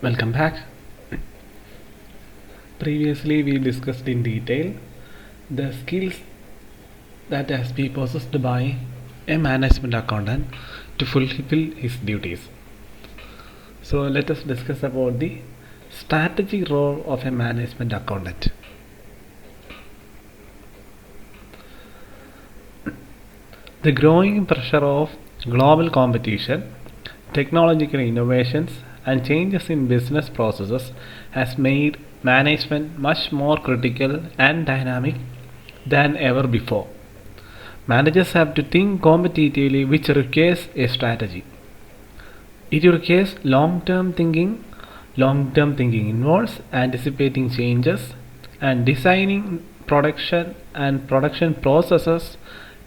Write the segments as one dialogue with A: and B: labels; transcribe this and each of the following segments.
A: Welcome back. Previously, we discussed in detail the skills that has been possessed by a management accountant to fulfill his duties. So, let us discuss about the strategic role of a management accountant. The growing pressure of global competition, technological innovations, and changes in business processes has made management much more critical and dynamic than ever before. Managers have to think competitively, which requires a strategy. It requires long term thinking. Long term thinking involves anticipating changes and designing production processes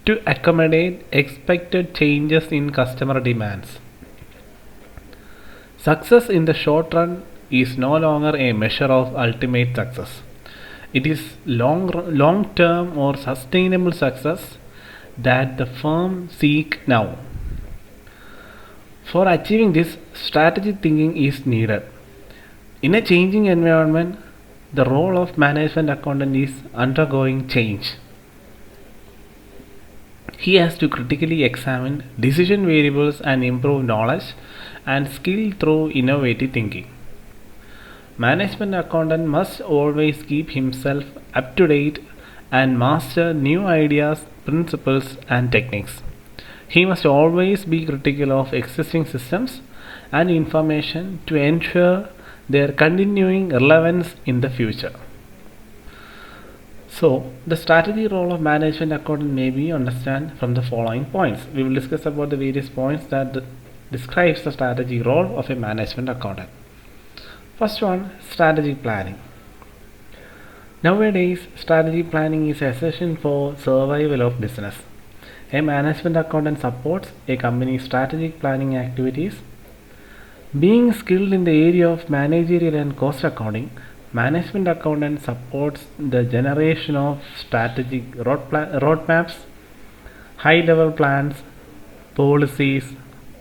A: to accommodate expected changes in customer demands. Success in the short run is no longer a measure of ultimate success. It is long term or sustainable success that the firm seek now. For achieving this, strategic thinking is needed. In a changing environment, the role of management accountant is undergoing change. He has to critically examine decision variables and improve knowledge and skill through innovative thinking. Management accountant must always keep himself up to date and master new ideas, principles, and techniques. He must always be critical of existing systems and information to ensure their continuing relevance in the future. So, the strategy role of management accountant may be understood from the following points. We will discuss about the various points that describes the strategy role of a management accountant. First one, strategy planning. Nowadays, strategy planning is essential for survival of business. A management accountant supports a company's strategic planning activities. Being skilled in the area of managerial and cost accounting, management accountant supports the generation of strategic roadmaps, high level plans, policies,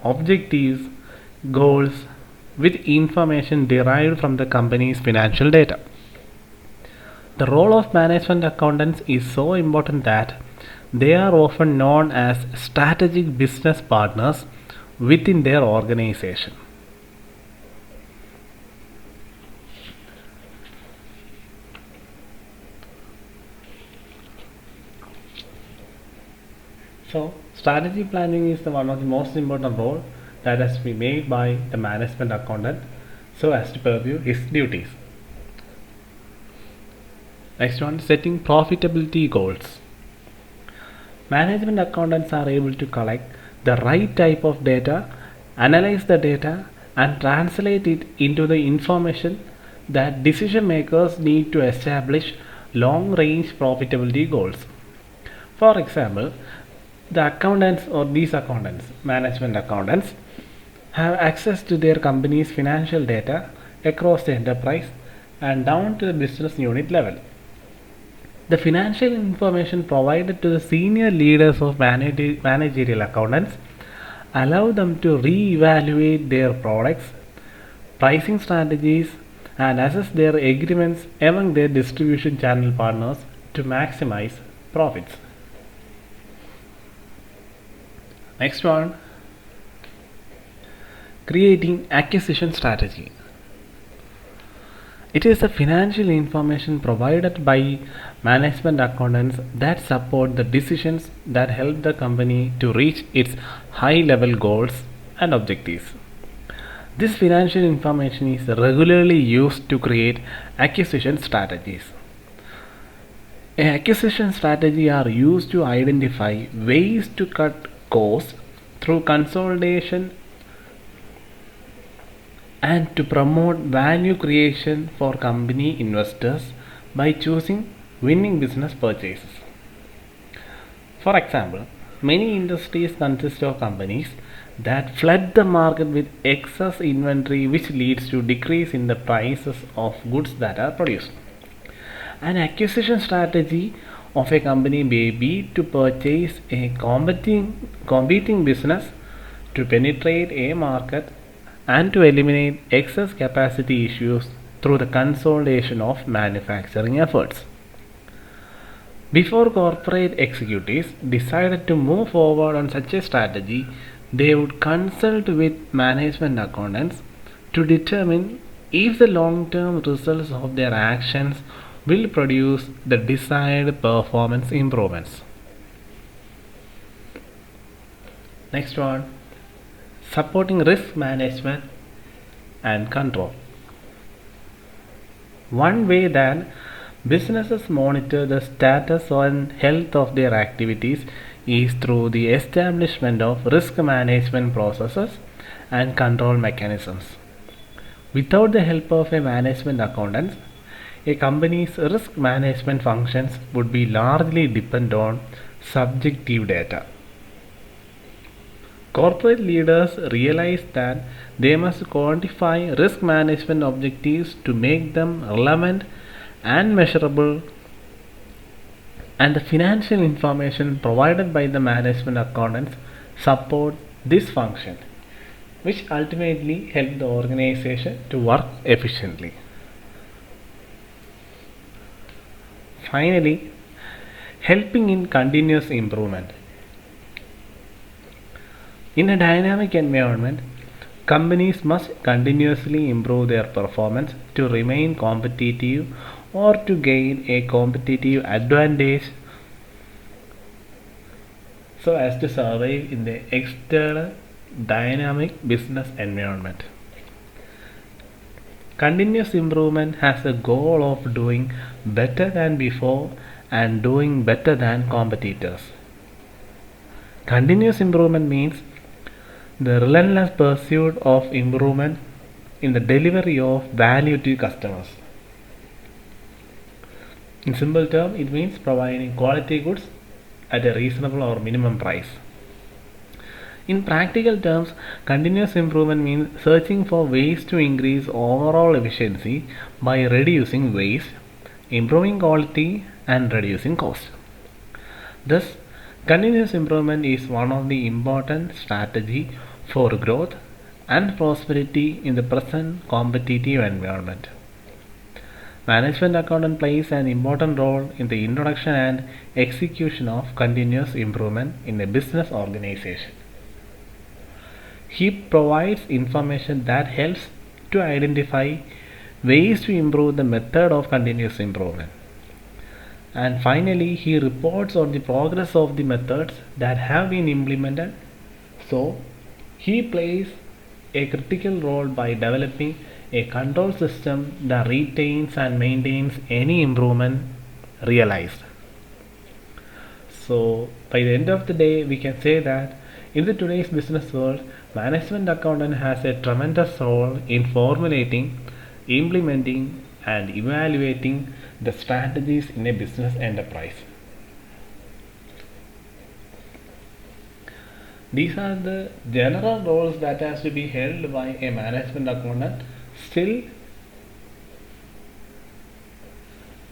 A: objectives, goals with information derived from the company's financial data. The role of management accountants is so important that they are often known as strategic business partners within their organization. So, strategy planning is one of the most important role that has to be made by the management accountant so as to pursue his duties. Next one, setting profitability goals. Management accountants are able to collect the right type of data, analyze the data, and translate it into the information that decision makers need to establish long range profitability goals. For example, the accountants or these accountants, management accountants, have access to their company's financial data across the enterprise and down to the business unit level. The financial information provided to the senior leaders of managerial accountants allow them to re-evaluate their products, pricing strategies, and assess their agreements among their distribution channel partners to maximize profits. Next one, creating acquisition strategy. It is the financial information provided by management accountants that support the decisions that help the company to reach its high level goals and objectives. This financial information is regularly used to create acquisition strategies. Acquisition strategies are used to identify ways to cut costs through consolidation and to promote value creation for company investors by choosing winning business purchases. For example, many industries consist of companies that flood the market with excess inventory, which leads to decrease in the prices of goods that are produced. An acquisition strategy of a company may be to purchase a competing business to penetrate a market and to eliminate excess capacity issues through the consolidation of manufacturing efforts. Before corporate executives decided to move forward on such a strategy, they would consult with management accountants to determine if the long term results of their actions will produce the desired performance improvements. Next one, supporting risk management and control. One way that businesses monitor the status and health of their activities is through the establishment of risk management processes and control mechanisms. Without the help of a management accountant, a company's risk management functions would be largely dependent on subjective data. Corporate leaders realize that they must quantify risk management objectives to make them relevant and measurable, and the financial information provided by the management accountants support this function, which ultimately help the organization to work efficiently. Finally, helping in continuous improvement. In a dynamic environment, companies must continuously improve their performance to remain competitive or to gain a competitive advantage so as to survive in the external dynamic business environment. Continuous improvement has the goal of doing better than before and doing better than competitors. Continuous improvement means the relentless pursuit of improvement in the delivery of value to customers. In simple terms, it means providing quality goods at a reasonable or minimum price. In practical terms, continuous improvement means searching for ways to increase overall efficiency by reducing waste, improving quality, and reducing cost. Thus, continuous improvement is one of the important strategies for growth and prosperity in the present competitive environment. Management accountant plays an important role in the introduction and execution of continuous improvement in a business organization. He provides information that helps to identify ways to improve the method of continuous improvement. And finally, he reports on the progress of the methods that have been implemented. So, he plays a critical role by developing a control system that retains and maintains any improvement realized. So, by the end of the day, we can say that in the today's business world, management accountant has a tremendous role in formulating, implementing, and evaluating the strategies in a business enterprise. These are the general roles that has to be held by a management accountant. Still,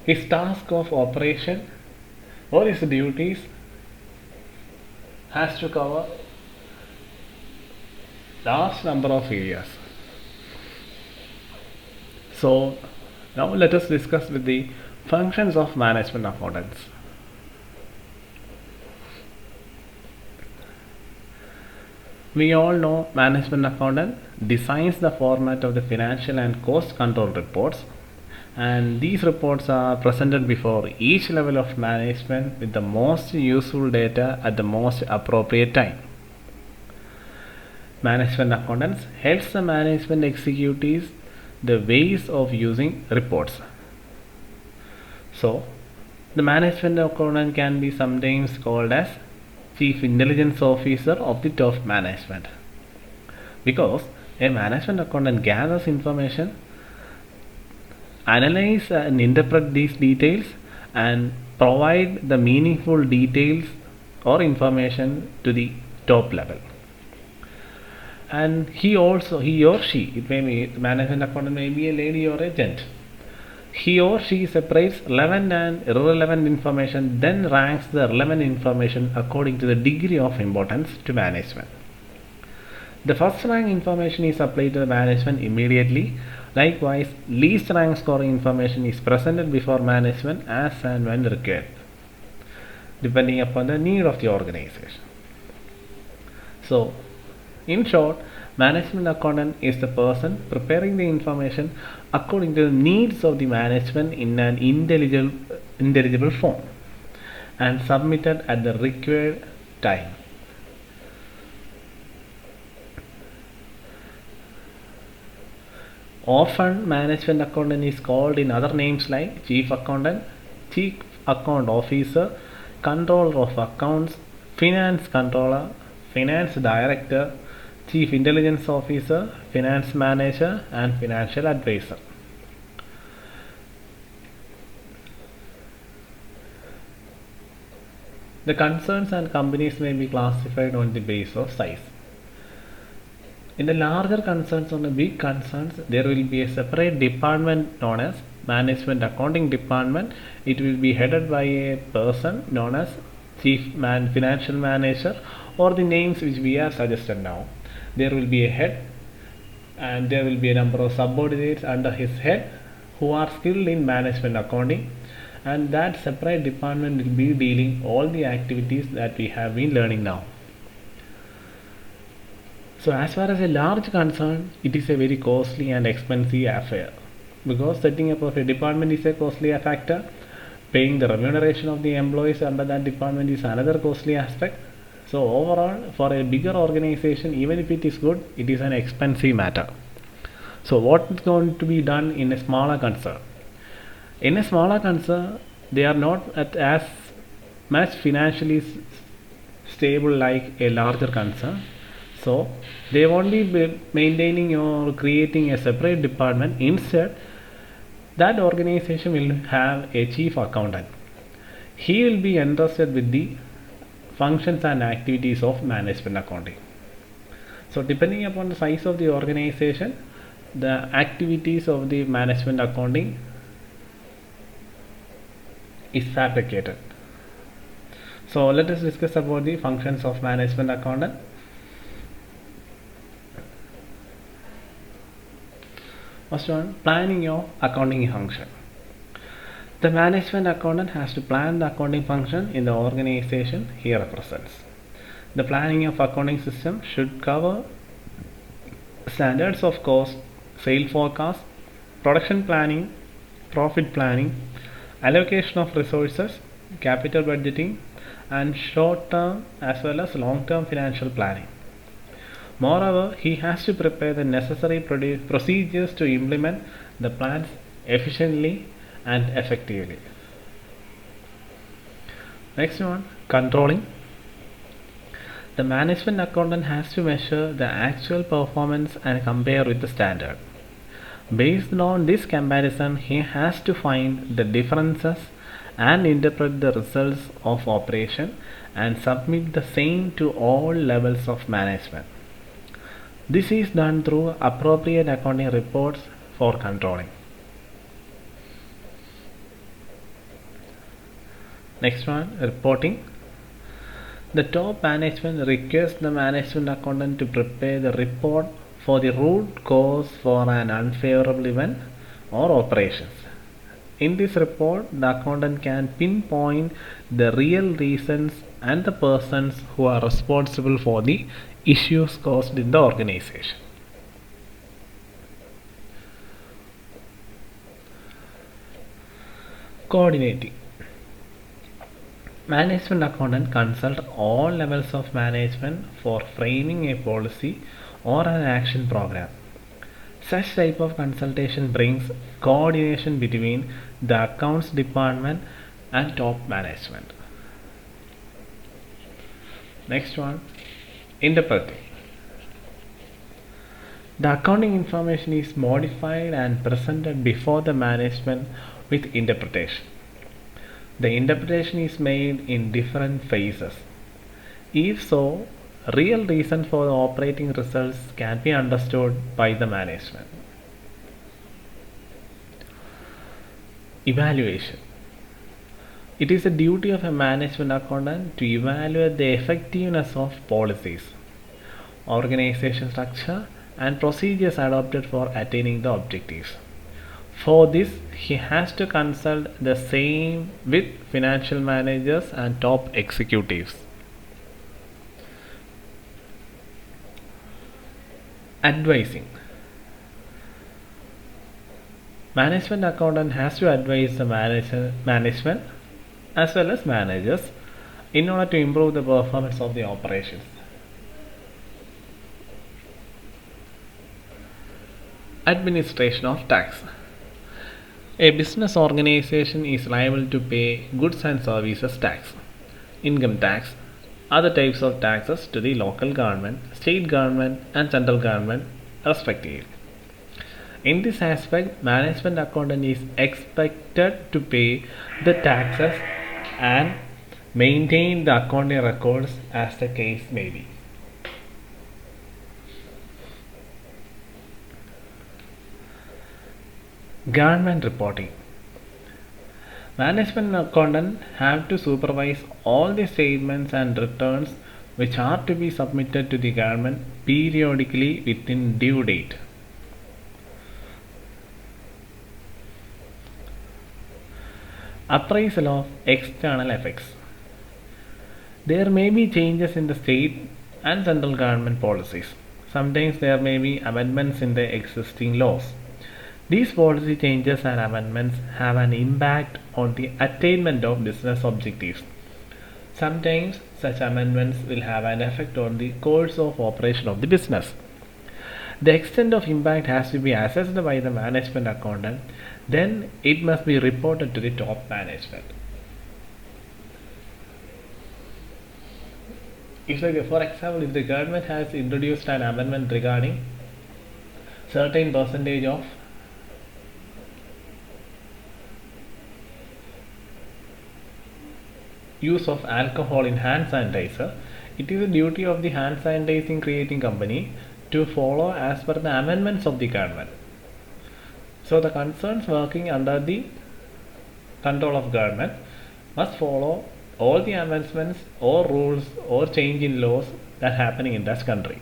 A: his task of operation or his duties has to cover large number of areas. So now let us discuss with the functions of management accountants. We all know management accountant designs the format of the financial and cost control reports, and these reports are presented before each level of management with the most useful data at the most appropriate time. Management accountants helps the management executives the ways of using reports. So, the management accountant can be sometimes called as Chief Intelligence Officer of the top management, because a management accountant gathers information, analyze and interpret these details, and provide the meaningful details or information to the top level. And he or she, it may be management accountant, may be a lady or a gent. He or she separates relevant and irrelevant information, then ranks the relevant information according to the degree of importance to management. The first rank information is applied to the management immediately. Likewise, least rank scoring information is presented before management as and when required, depending upon the need of the organization. So, in short, management accountant is the person preparing the information according to the needs of the management in an intelligible form and submitted at the required time. Often, management accountant is called in other names like chief accountant, chief account officer, controller of accounts, finance controller, finance director, chief intelligence officer, finance manager, and financial advisor. The concerns and companies may be classified on the basis of size. In the larger concerns, on the big concerns, there will be a separate department known as Management Accounting Department. It will be headed by a person known as Financial Manager, or the names which we have suggested now. There will be a head and there will be a number of subordinates under his head who are skilled in management accounting, and that separate department will be dealing all the activities that we have been learning now. So as far as a large concern, it is a very costly and expensive affair, because setting up of a department is a costly factor. Paying the remuneration of the employees under that department is another costly aspect. So overall, for a bigger organization, even if it is good, it is an expensive matter. So what is going to be done in a smaller concern? In a smaller concern, they are not at as much financially stable like a larger concern. So they won't be maintaining or creating a separate department. Instead, that organization will have a chief accountant. He will be entrusted with the functions and activities of management accounting. So depending upon the size of the organization, the activities of the management accounting is fabricated. So let us discuss about the functions of management accountant. First one, planning of accounting function. The management accountant has to plan the accounting function in the organization he represents. The planning of accounting system should cover standards of cost, sale forecast, production planning, profit planning, allocation of resources, capital budgeting, and short-term as well as long-term financial planning. Moreover, he has to prepare the necessary procedures to implement the plans efficiently and effectively. Next one, controlling. The management accountant has to measure the actual performance and compare with the standard. Based on this comparison, he has to find the differences and interpret the results of operation and submit the same to all levels of management. This is done through appropriate accounting reports for controlling. Next one, reporting. The top management requires the management accountant to prepare the report for the root cause for an unfavorable event or operations. In this report, the accountant can pinpoint the real reasons and the persons who are responsible for the issues caused in the organization. Coordinating. Management accountant consult all levels of management for framing a policy or an action program. Such type of consultation brings coordination between the accounts department and top management. Next one, interpreting. The accounting information is modified and presented before the management with interpretation. The interpretation is made in different phases. If so, real reason for the operating results can be understood by the management. Evaluation. It is a duty of a management accountant to evaluate the effectiveness of policies. organization structure, and procedures adopted for attaining the objectives. For this, he has to consult the same with financial managers and top executives. Advising. Management accountant has to advise the management as well as managers in order to improve the performance of the operations. Administration of tax. A business organization is liable to pay goods and services tax, income tax, other types of taxes to the local government, state government, and central government, respectively. In this aspect, management accountant is expected to pay the taxes and maintain the accounting records as the case may be. Government reporting. Management accountant have to supervise all the statements and returns which are to be submitted to the government periodically within due date. Appraisal of external effects. There may be changes in the state and central government policies. Sometimes there may be amendments in the existing laws. These policy changes and amendments have an impact on the attainment of business objectives. Sometimes such amendments will have an effect on the course of operation of the business. The extent of impact has to be assessed by the management accountant, then it must be reported to the top management. For example, if the government has introduced an amendment regarding certain percentage of use of alcohol in hand sanitizer, it is a duty of the hand sanitizing creating company to follow as per the amendments of the government. So the concerns working under the control of government must follow all the amendments or rules or change in laws that are happening in that country.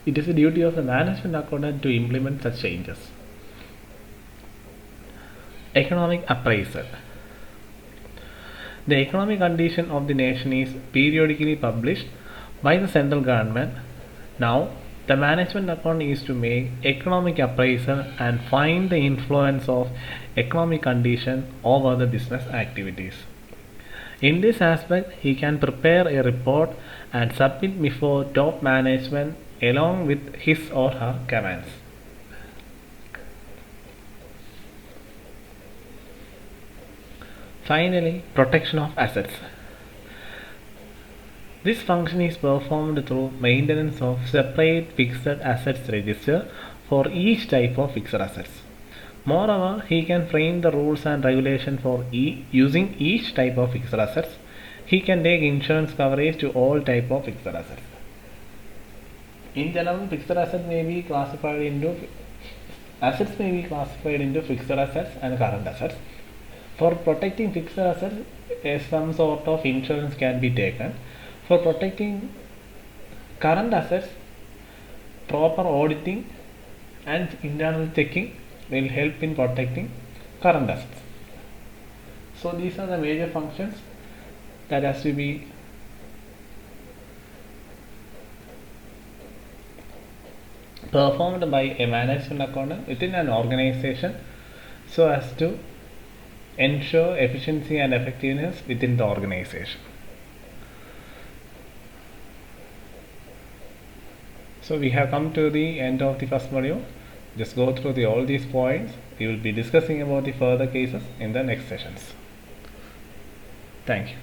A: It is a duty of the management accountant to implement such changes. Economic appraisal. The economic condition of the nation is periodically published by the central government. Now, the management account is to make economic appraisal and find the influence of economic condition over the business activities. In this aspect, he can prepare a report and submit before top management along with his or her comments. Finally, protection of assets. This function is performed through maintenance of separate fixed assets register for each type of fixed assets. Moreover, he can frame the rules and regulations for using each type of fixed assets. He can take insurance coverage to all type of fixed assets. In general, fixed assets may be classified into fixed assets and current assets. For protecting fixed assets, some sort of insurance can be taken. For protecting current assets, proper auditing and internal checking will help in protecting current assets. So these are the major functions that has to be performed by a management accountant within an organization so as to ensure efficiency and effectiveness within the organization. So we have come to the end of the first module. Just go through all these points. We will be discussing about the further cases in the next sessions. Thank you.